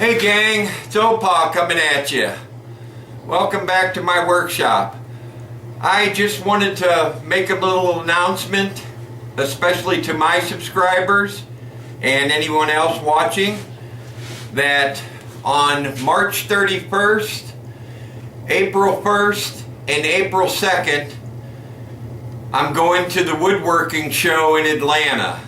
Hey gang, it's Opa coming at you. Welcome back to my workshop. I just wanted to make a little announcement, especially to my subscribers and anyone else watching, that on March 31st, April 1st, and April 2nd, I'm going to the Woodworking show in Atlanta.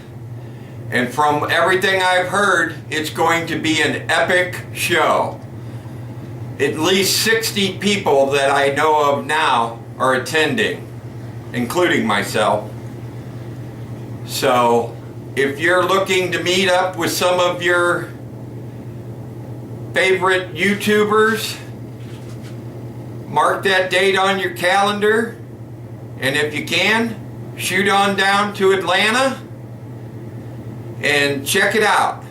And from everything I've heard, it's going to be an epic show. At least 60 people that I know of now are attending, including myself. So, if you're looking to meet up with some of your favorite YouTubers, mark that date on your calendar, and if you can, shoot on down to Atlanta and check it out.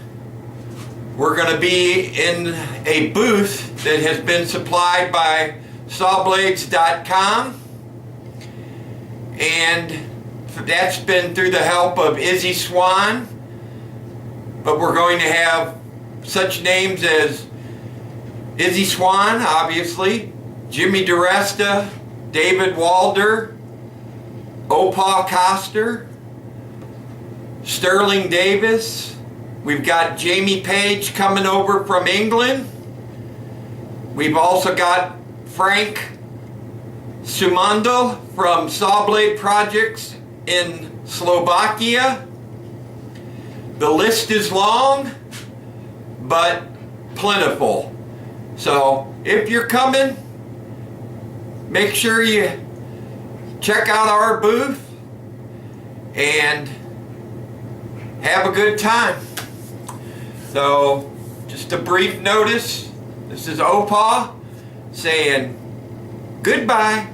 We're going to be in a booth that has been supplied by sawblades.com, and that's been through the help of Izzy Swan. But we're going to have such names as Izzy Swan, obviously, Jimmy DeResta, David Walder, Opa Coster, Sterling Davis. We've got Jamie Page coming over from England. We've also got Frank Sumando from Sawblade Projects in Slovakia. The list is long, but plentiful. So if you're coming, make sure you check out our booth and have a good time. So, just a brief notice. This is Opa saying goodbye.